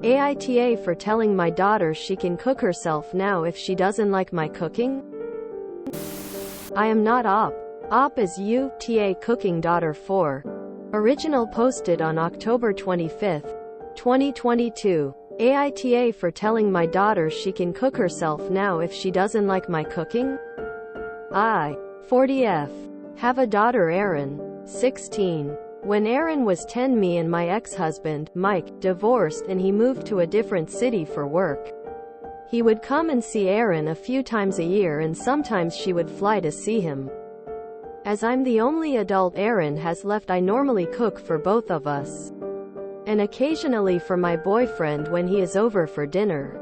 AITA for telling my daughter she can cook herself now if she doesn't like my cooking? I am not op. Op is you, ta cooking daughter 4. Original posted on October 25, 2022. AITA for telling my daughter she can cook herself now if she doesn't like my cooking? I, 40F. Have a daughter Erin, 16. When Erin was 10, me and my ex-husband, Mike, divorced and he moved to a different city for work. He would come and see Erin a few times a year and sometimes she would fly to see him. As I'm the only adult Erin has left, I normally cook for both of us. And occasionally for my boyfriend when he is over for dinner.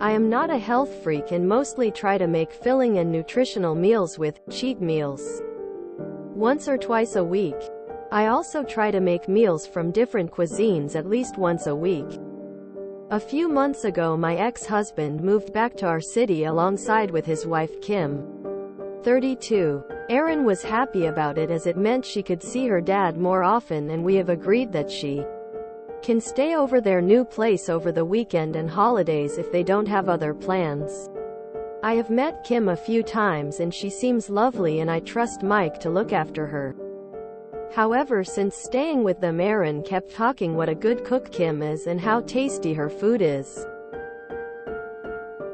I am not a health freak and mostly try to make filling and nutritional meals with cheat meals once or twice a week. I also try to make meals from different cuisines at least once a week. A few months ago my ex-husband moved back to our city alongside with his wife Kim, 32. Erin was happy about it as it meant she could see her dad more often, and we have agreed that she can stay over their new place over the weekend and holidays if they don't have other plans. I have met Kim a few times and she seems lovely and I trust Mike to look after her. However, since staying with them, Erin kept talking what a good cook Kim is and how tasty her food is.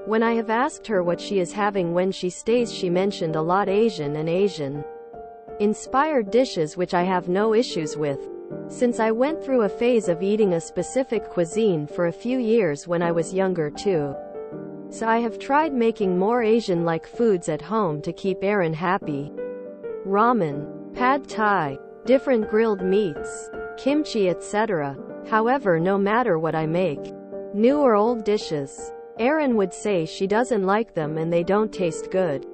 When I have asked her what she is having when she stays, she mentioned a lot Asian and Asian-inspired dishes, which I have no issues with, since I went through a phase of eating a specific cuisine for a few years when I was younger too. So I have tried making more Asian-like foods at home to keep Erin happy. Ramen, pad thai, different grilled meats, kimchi, etc. However, no matter what I make, new or old dishes, Erin would say she doesn't like them and they don't taste good.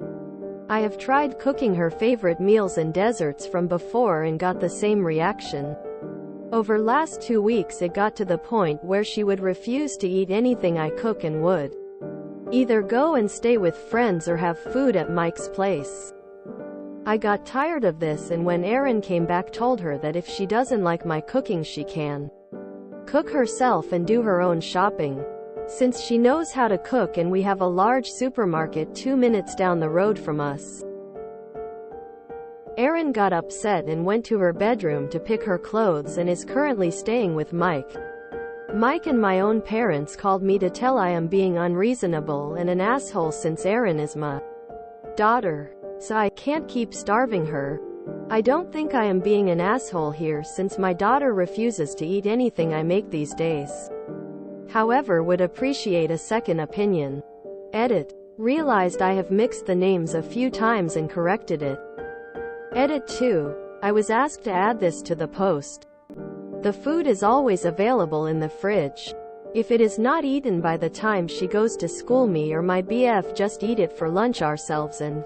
I have tried cooking her favorite meals and desserts from before and got the same reaction. Over last 2 weeks it got to the point where she would refuse to eat anything I cook and would either go and stay with friends or have food at Mike's place. I got tired of this, and when Erin came back told her that if she doesn't like my cooking she can cook herself and do her own shopping, since she knows how to cook and we have a large supermarket 2 minutes down the road from us. Erin got upset and went to her bedroom to pick her clothes and is currently staying with Mike. Mike and my own parents called me to tell I am being unreasonable and an asshole since Erin is my daughter. So I can't keep starving her. I don't think I am being an asshole here since my daughter refuses to eat anything I make these days. However, would appreciate a second opinion. Edit. Realized I have mixed the names a few times and corrected it. Edit 2. I was asked to add this to the post. The food is always available in the fridge. If it is not eaten by the time she goes to school, me or my BF just eat it for lunch ourselves and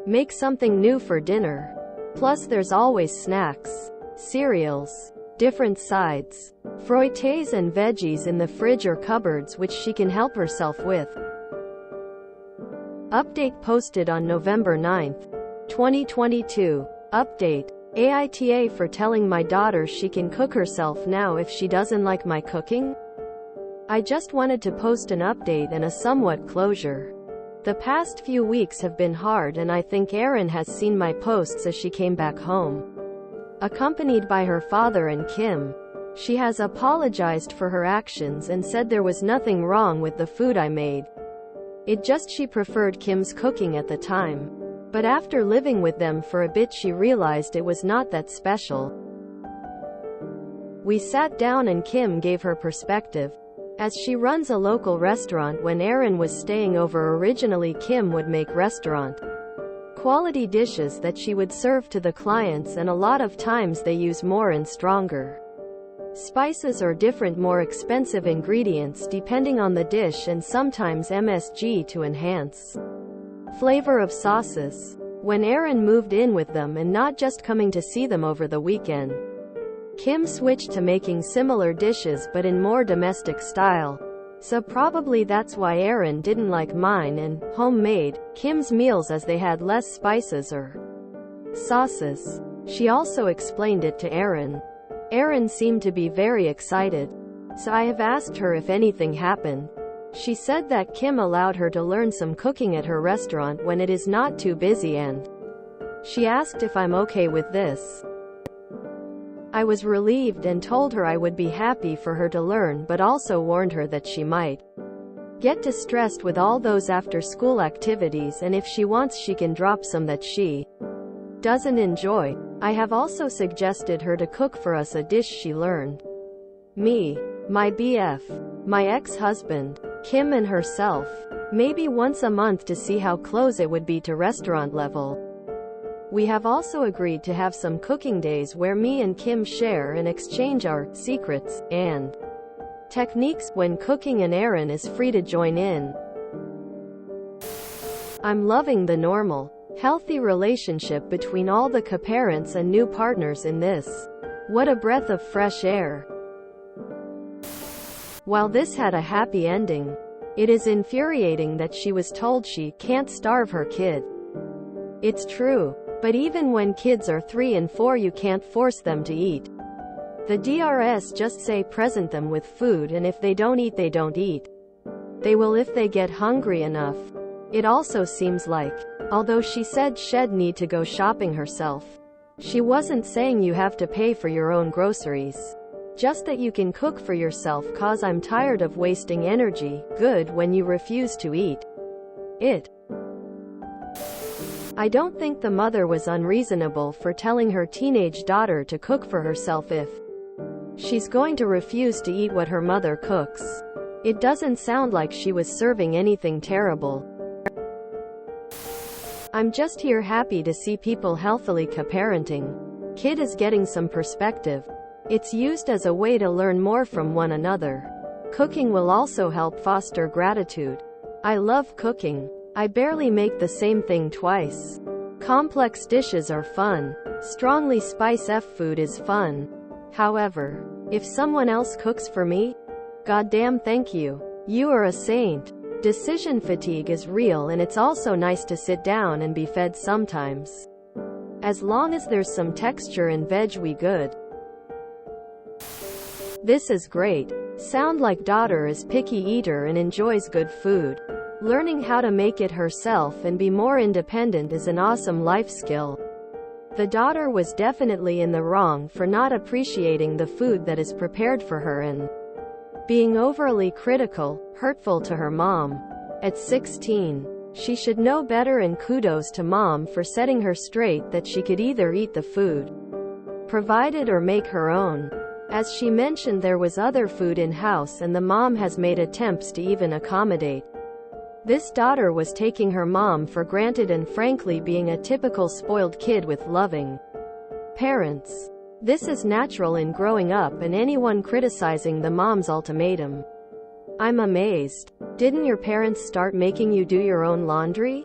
make something new for dinner. Plus there's always snacks, cereals, different sides, frottés and veggies in the fridge or cupboards which she can help herself with. Update posted on November 9, 2022. Update. AITA for telling my daughter she can cook herself now if she doesn't like my cooking? I just wanted to post an update and a somewhat closure. The past few weeks have been hard and I think Erin has seen my posts as she came back home, accompanied by her father and Kim. She has apologized for her actions and said there was nothing wrong with the food I made. It just she preferred Kim's cooking at the time. But after living with them for a bit she realized it was not that special. We sat down and Kim gave her perspective. As she runs a local restaurant, when Erin was staying over originally Kim would make restaurant quality dishes that she would serve to the clients, and a lot of times they use more and stronger spices or different more expensive ingredients depending on the dish, and sometimes MSG to enhance flavor of sauces. When Erin moved in with them and not just coming to see them over the weekend, Kim switched to making similar dishes but in more domestic style. So probably that's why Erin didn't like mine and homemade Kim's meals, as they had less spices or sauces. She also explained it to Erin. Erin seemed to be very excited. So I have asked her if anything happened. She said that Kim allowed her to learn some cooking at her restaurant when it is not too busy, and she asked if I'm okay with this. I was relieved and told her I would be happy for her to learn, but also warned her that she might get distressed with all those after-school activities, and if she wants she can drop some that she doesn't enjoy. I have also suggested her to cook for us a dish she learned. Me, my BF, my ex-husband, Kim and herself. Maybe once a month to see how close it would be to restaurant level. We have also agreed to have some cooking days where me and Kim share and exchange our secrets and techniques when cooking, and Aaron is free to join in. I'm loving the normal, healthy relationship between all the co-parents and new partners in this. What a breath of fresh air. While this had a happy ending, it is infuriating that she was told she can't starve her kid. It's true. But even when kids are 3 and 4 you can't force them to eat. The DRS just say present them with food, and if they don't eat they don't eat. They will if they get hungry enough. It also seems like, although she said she'd need to go shopping herself, she wasn't saying you have to pay for your own groceries. Just that you can cook for yourself, cause I'm tired of wasting energy. Good when you refuse to eat it. I don't think the mother was unreasonable for telling her teenage daughter to cook for herself if she's going to refuse to eat what her mother cooks. It doesn't sound like she was serving anything terrible. I'm just here happy to see people healthily co-parenting. Kid is getting some perspective. It's used as a way to learn more from one another. Cooking will also help foster gratitude. I love cooking. I barely make the same thing twice. Complex dishes are fun. Strongly spice F food is fun. However, if someone else cooks for me, goddamn thank you. You are a saint. Decision fatigue is real, and it's also nice to sit down and be fed sometimes. As long as there's some texture and veg, we good. This is great. Sound like daughter is picky eater and enjoys good food. Learning how to make it herself and be more independent is an awesome life skill. The daughter was definitely in the wrong for not appreciating the food that is prepared for her and being overly critical, hurtful to her mom. At 16, she should know better, and kudos to mom for setting her straight that she could either eat the food provided or make her own. As she mentioned, there was other food in-house and the mom has made attempts to even accommodate. This daughter was taking her mom for granted and frankly being a typical spoiled kid with loving parents. This is natural in growing up, and anyone criticizing the mom's ultimatum. I'm amazed. Didn't your parents start making you do your own laundry?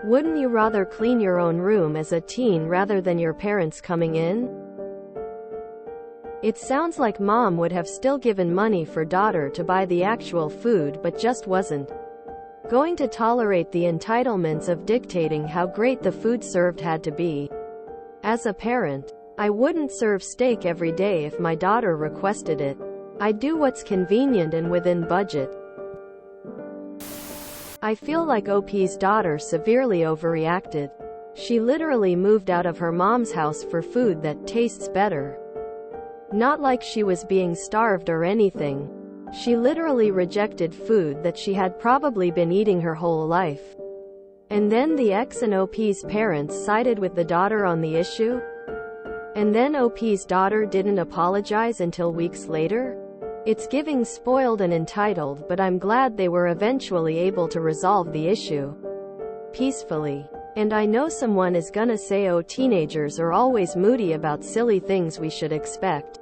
Wouldn't you rather clean your own room as a teen rather than your parents coming in? It sounds like mom would have still given money for daughter to buy the actual food, but just wasn't going to tolerate the entitlements of dictating how great the food served had to be. As a parent, I wouldn't serve steak every day if my daughter requested it. I'd do what's convenient and within budget. I feel like OP's daughter severely overreacted. She literally moved out of her mom's house for food that tastes better. Not like she was being starved or anything. She literally rejected food that she had probably been eating her whole life. And then the ex and OP's parents sided with the daughter on the issue? And then OP's daughter didn't apologize until weeks later? It's giving spoiled and entitled, but I'm glad they were eventually able to resolve the issue peacefully. And I know someone is gonna say, oh, teenagers are always moody about silly things, we should expect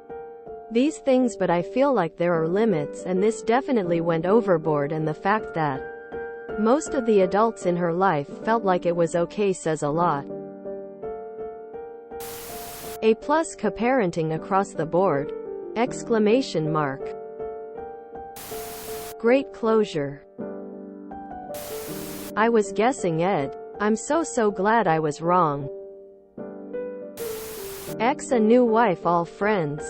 these things, but I feel like there are limits, and this definitely went overboard, and the fact that most of the adults in her life felt like it was okay says a lot. A+ co-parenting across the board! Exclamation mark. Great closure. I was guessing Ed. I'm so glad I was wrong. Ex and new wife all friends.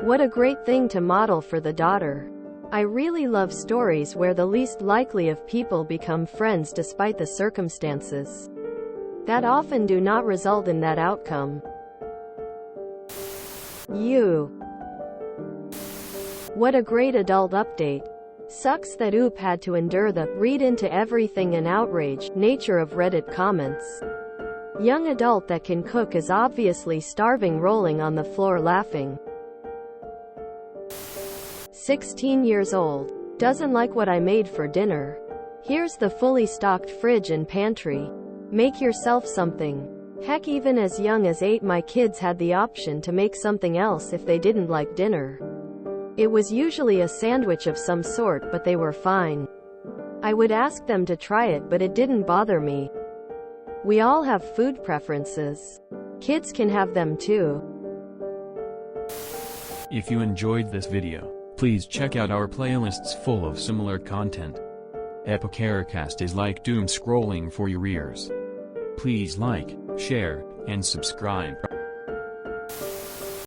What a great thing to model for the daughter. I really love stories where the least likely of people become friends despite the circumstances that often do not result in that outcome. You. What a great adult update. Sucks that Oop had to endure the read into everything and outrage nature of Reddit comments. Young adult that can cook is obviously starving, rolling on the floor laughing. 16 years old. Doesn't like what I made for dinner. Here's the fully stocked fridge and pantry. Make yourself something. Heck, even as young as 8 my kids had the option to make something else if they didn't like dinner. It was usually a sandwich of some sort, but they were fine. I would ask them to try it, but it didn't bother me. We all have food preferences. Kids can have them too. If you enjoyed this video, please check out our playlists full of similar content. Epicaricast is like doom scrolling for your ears. Please like, share, and subscribe.